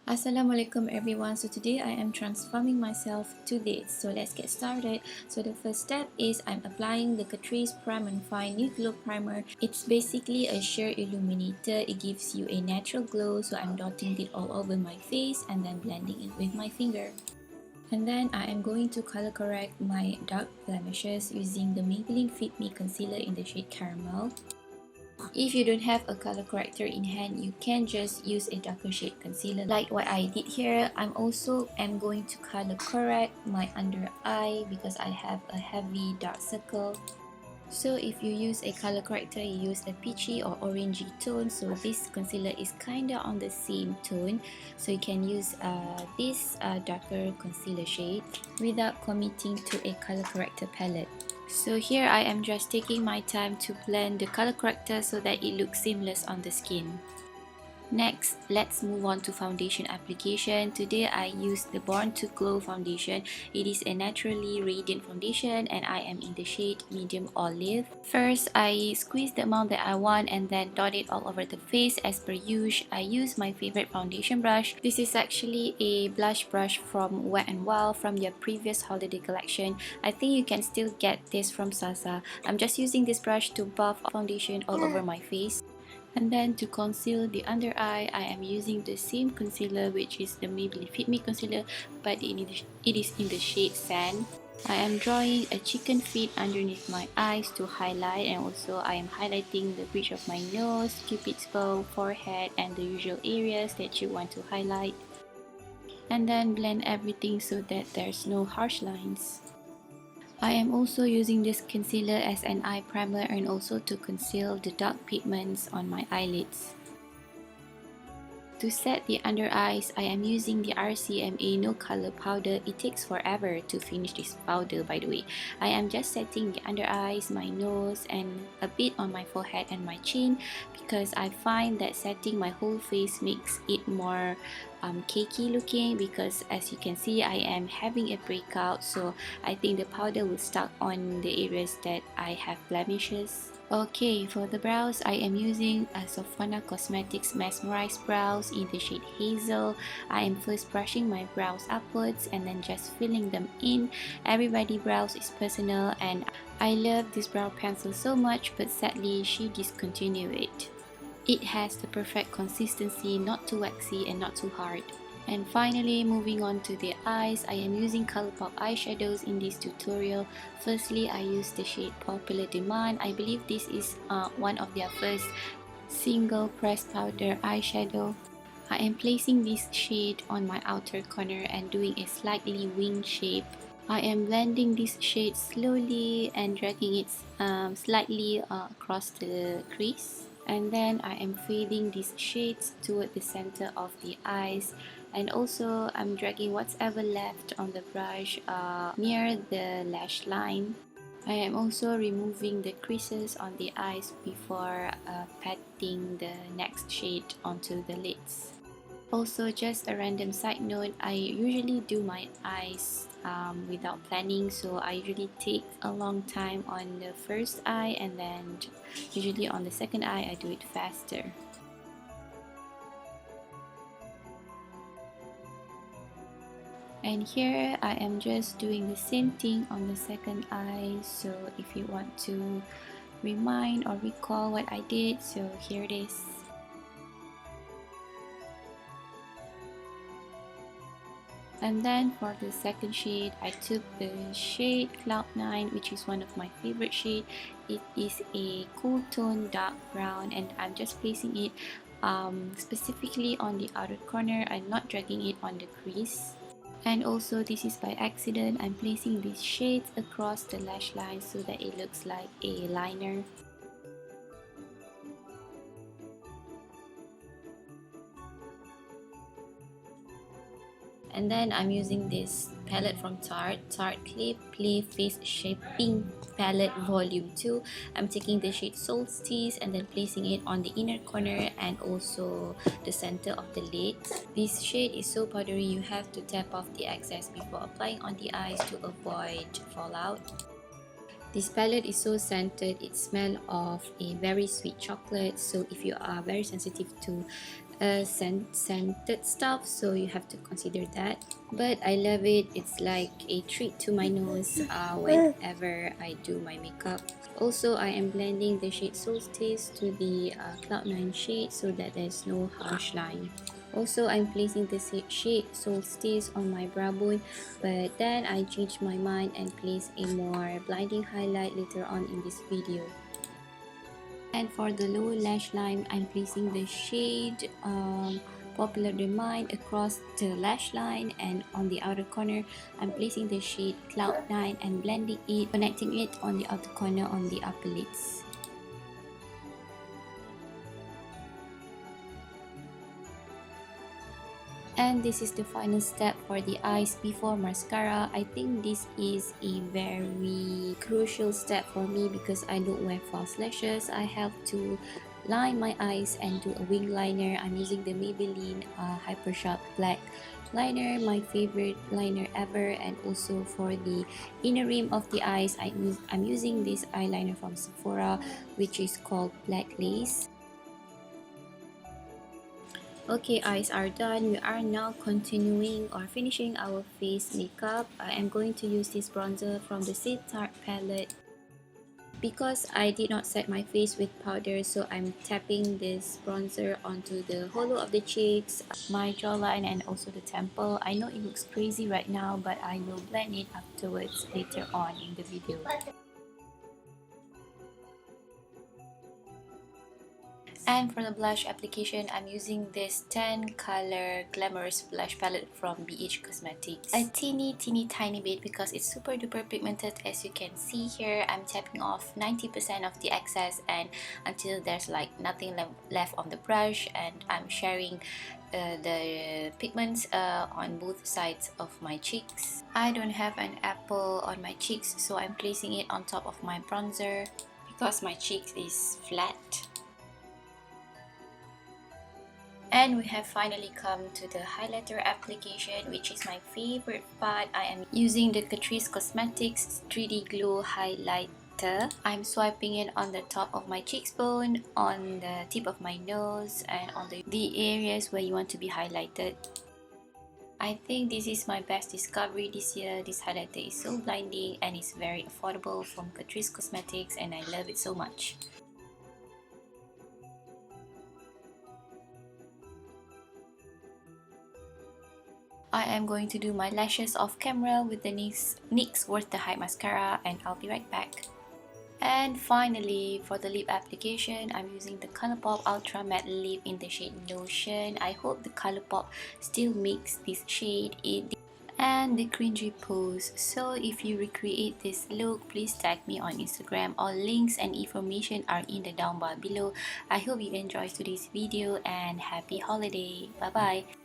Assalamualaikum everyone. So today I am transforming myself to this. So let's get started. So the first step is I'm applying the Catrice Prime and Fine Nude Glow Primer. It's basically a sheer illuminator. It gives you a natural glow. So I'm dotting it all over my face and then blending it with my finger. And then I am going to color correct my dark blemishes using the Maybelline Fit Me Concealer in the shade Caramel. If you don't have a color corrector in hand, you can just use a darker shade concealer like what I did here. I'm going to color correct my under eye because I have a heavy dark circle. So if you use a color corrector, you use a peachy or orangey tone. So this concealer is kinda on the same tone. So you can use this darker concealer shade without committing to a color corrector palette. So here I am just taking my time to blend the color corrector so that it looks seamless on the skin. Next, let's move on to foundation application. Today I used the Born to Glow foundation. It is a naturally radiant foundation and I am in the shade medium olive. First, I squeeze the amount that I want and then dot it all over the face as per usual. I use my favorite foundation brush. This is actually a blush brush from Wet n Wild from their previous holiday collection. I think you can still get this from Sasa. I'm just using this brush to buff foundation all over my face. And then to conceal the under eye, I am using the same concealer, which is the Maybelline Fit Me concealer, but it is in the shade Sand. I am drawing a chicken feet underneath my eyes to highlight, and also I am highlighting the bridge of my nose, cupid's bow, forehead, and the usual areas that you want to highlight. And then blend everything so that there's no harsh lines. I am also using this concealer as an eye primer and also to conceal the dark pigments on my eyelids. To set the under eyes, I am using the RCMA No Color Powder. It takes forever to finish this powder, by the way. I am just setting the under eyes, my nose, and a bit on my forehead and my chin because I find that setting my whole face makes it more cakey looking, because as you can see I am having a breakout, so I think the powder will stuck on the areas that I have blemishes. Okay, for the brows, I am using a Sofwanah Cosmetics Mesmerize brows in the shade Hazel. I am first brushing my brows upwards and then just filling them in. Everybody's brows is personal and I love this brow pencil so much, but sadly she discontinued it. It has the perfect consistency, not too waxy and not too hard. And finally, moving on to the eyes, I am using Colourpop eyeshadows in this tutorial. Firstly, I use the shade Popular Demand. I believe this is one of their first single pressed powder eyeshadow. I am placing this shade on my outer corner and doing a slightly wing shape. I am blending this shade slowly and dragging it slightly across the crease. And then I am fading these shades toward the center of the eyes, and also I'm dragging whatever left on the brush near the lash line. I am also removing the creases on the eyes before patting the next shade onto the lids. Also, just a random side note, I usually do my eyes without planning, so I usually take a long time on the first eye and then usually on the second eye I do it faster. And here I am just doing the same thing on the second eye, so if you want to remind or recall what I did, so here it is. And then for the second shade, I took the shade Cloud9, which is one of my favorite shade. It is a cool tone dark brown, and I'm just placing it specifically on the outer corner. I'm not dragging it on the crease. And also, this is by accident, I'm placing these shades across the lash line so that it looks like a liner. And then I'm using this palette from Tarte Play Face Shaping Palette Volume 2. I'm taking the shade Solstice and then placing it on the inner corner and also the center of the lid. This shade is so powdery, you have to tap off the excess before applying on the eyes to avoid fallout. This palette is so scented, it smells of a very sweet chocolate, so if you are very sensitive to scented stuff, so you have to consider that. But I love it. It's like a treat to my nose whenever I do my makeup. Also, I am blending the shade Solstice to the Cloud9 shade so that there's no harsh line. Also, I'm placing the shade Solstice on my brow bone, but then I changed my mind and placed a more blinding highlight later on in this video. And for the lower lash line, I'm placing the shade Popular Remind across the lash line, and on the outer corner, I'm placing the shade Cloud9 and blending it, connecting it on the outer corner on the upper lids. And this is the final step for the eyes before mascara. I think this is a very crucial step for me because I don't wear false lashes. I have to line my eyes and do a wing liner. I'm using the Maybelline hypersharp black liner, my favorite liner ever. And also for the inner rim of the eyes, I'm using this eyeliner from Sephora, which is called Black Lace. Okay, eyes are done. We are now continuing or finishing our face makeup. I am going to use this bronzer from the Tarte palette. Because I did not set my face with powder, so I'm tapping this bronzer onto the hollow of the cheeks, my jawline, and also the temple. I know it looks crazy right now, but I will blend it afterwards later on in the video. And for the blush application, I'm using this 10 color glamorous blush palette from BH Cosmetics. A teeny tiny bit because it's super duper pigmented. As you can see here, I'm tapping off 90% of the excess and until there's like nothing left on the brush, and I'm sharing the pigments on both sides of my cheeks. I don't have an apple on my cheeks, so I'm placing it on top of my bronzer because my cheeks is flat. And we have finally come to the highlighter application, which is my favorite part. I am using the Catrice Cosmetics 3D Glow Highlighter. I'm swiping it on the top of my cheekbone, on the tip of my nose, and on the areas where you want to be highlighted. I think this is my best discovery this year. This highlighter is so blinding and it's very affordable from Catrice Cosmetics, and I love it so much. I am going to do my lashes off camera with the NYX Worth the Hype mascara, and I'll be right back. And finally, for the lip application, I'm using the Colourpop Ultra Matte Lip in the shade Lotion. I hope the Colourpop still makes this shade and the cringy pose. So if you recreate this look, please tag me on Instagram. All links and information are in the down bar below. I hope you enjoyed today's video and happy holiday. Bye bye.